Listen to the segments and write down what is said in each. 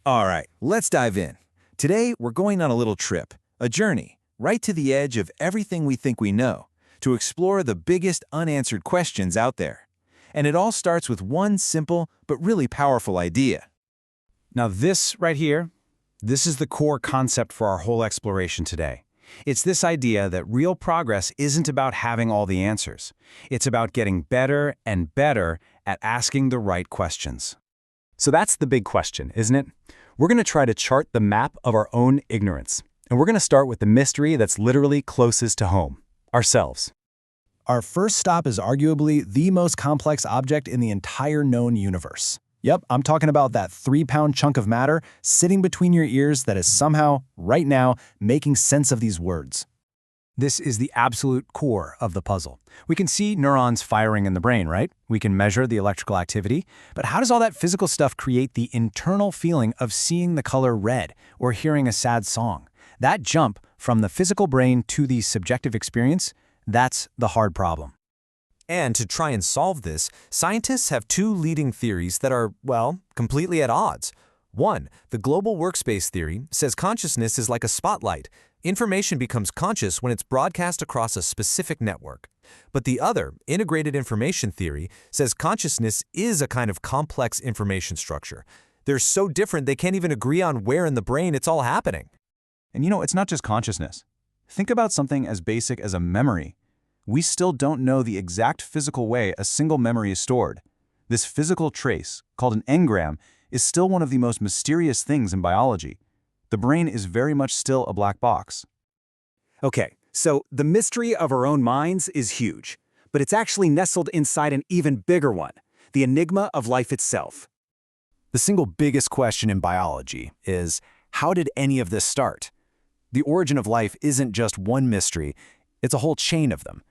All right, let's dive in. Today, we're going on a little trip, a journey, right to the edge of everything we think we know, to explore the biggest unanswered questions out there. And it all starts with one simple but really powerful idea. Now this right here, this is the core concept for our whole exploration today. It's this idea that real progress isn't about having all the answers. It's about getting better and better at asking the right questions. So that's the big question, isn't it? We're going to try to chart the map of our own ignorance. And we're going to start with the mystery that's literally closest to home, ourselves. Our first stop is arguably the most complex object in the entire known universe. Yep, I'm talking about that 3-pound chunk of matter sitting between your ears that is somehow, right now, making sense of these words. This is the absolute core of the puzzle. We can see neurons firing in the brain, right? We can measure the electrical activity. But how does all that physical stuff create the internal feeling of seeing the color red or hearing a sad song? That jump from the physical brain to the subjective experience, that's the hard problem. And to try and solve this, scientists have two leading theories that are, well, completely at odds. One, the global workspace theory, says consciousness is like a spotlight. Information becomes conscious when it's broadcast across a specific network. But the other, integrated information theory, says consciousness is a kind of complex information structure. They're so different they can't even agree on where in the brain it's all happening. And it's not just consciousness. Think about something as basic as a memory. We still don't know the exact physical way a single memory is stored. This physical trace, called an engram, is still one of the most mysterious things in biology. The brain is very much still a black box. Okay, so the mystery of our own minds is huge, but it's actually nestled inside an even bigger one, the enigma of life itself. The single biggest question in biology is, how did any of this start? The origin of life isn't just one mystery, it's a whole chain of them.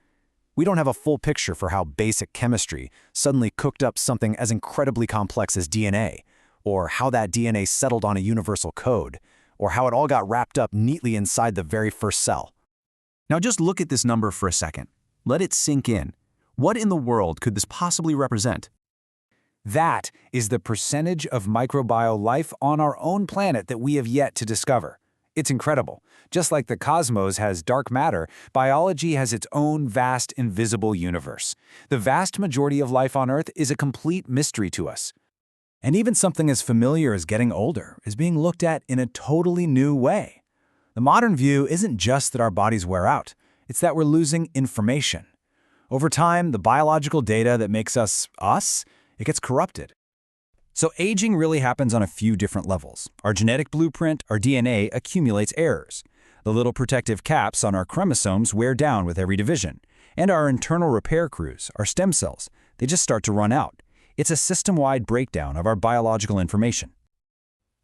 We don't have a full picture for how basic chemistry suddenly cooked up something as incredibly complex as DNA, or how that DNA settled on a universal code, or how it all got wrapped up neatly inside the very first cell. Now just look at this number for a second. Let it sink in. What in the world could this possibly represent? That is the percentage of microbial life on our own planet that we have yet to discover. It's incredible. Just like the cosmos has dark matter, biology has its own vast, invisible universe. The vast majority of life on Earth is a complete mystery to us. And even something as familiar as getting older is being looked at in a totally new way. The modern view isn't just that our bodies wear out, it's that we're losing information. Over time, the biological data that makes us, it gets corrupted. So aging really happens on a few different levels. Our genetic blueprint, our DNA, accumulates errors. The little protective caps on our chromosomes wear down with every division. And our internal repair crews, our stem cells, they just start to run out. It's a system-wide breakdown of our biological information.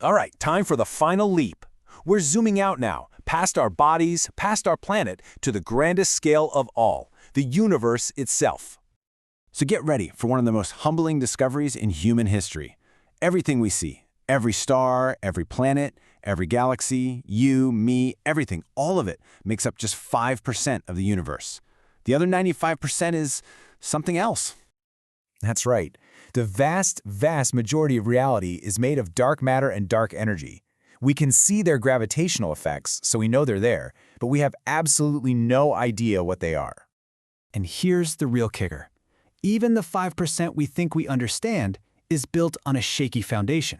All right, time for the final leap. We're zooming out now, past our bodies, past our planet, to the grandest scale of all, the universe itself. So get ready for one of the most humbling discoveries in human history. Everything we see, every star, every planet, every galaxy, you, me, everything, all of it makes up just 5% of the universe. The other 95% is something else. That's right. The vast, vast majority of reality is made of dark matter and dark energy. We can see their gravitational effects, so we know they're there, but we have absolutely no idea what they are. And here's the real kicker. Even the 5% we think we understand is built on a shaky foundation.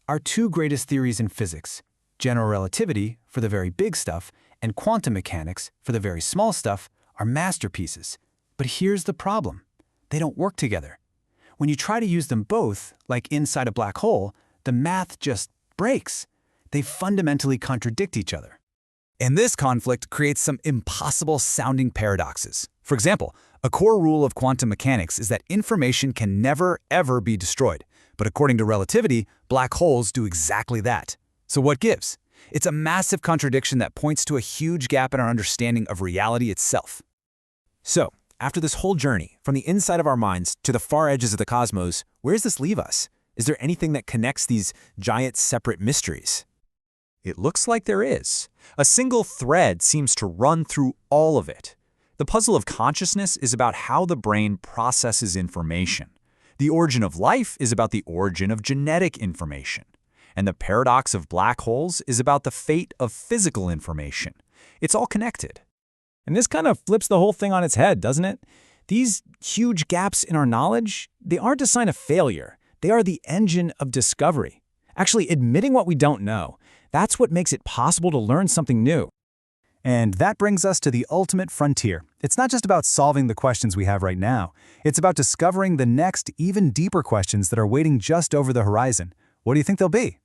Our two greatest theories in physics, general relativity for the very big stuff and quantum mechanics for the very small stuff, are masterpieces. But here's the problem. They don't work together. When you try to use them both, like inside a black hole, the math just breaks. They fundamentally contradict each other. And this conflict creates some impossible-sounding paradoxes. For example, a core rule of quantum mechanics is that information can never, ever be destroyed. But according to relativity, black holes do exactly that. So what gives? It's a massive contradiction that points to a huge gap in our understanding of reality itself. So, after this whole journey, from the inside of our minds to the far edges of the cosmos, where does this leave us? Is there anything that connects these giant separate mysteries? It looks like there is. A single thread seems to run through all of it. The puzzle of consciousness is about how the brain processes information. The origin of life is about the origin of genetic information. And the paradox of black holes is about the fate of physical information. It's all connected. And this kind of flips the whole thing on its head, doesn't it? These huge gaps in our knowledge, they aren't a sign of failure. They are the engine of discovery. Actually, admitting what we don't know, that's what makes it possible to learn something new. And that brings us to the ultimate frontier. It's not just about solving the questions we have right now. It's about discovering the next, even deeper questions that are waiting just over the horizon. What do you think they'll be?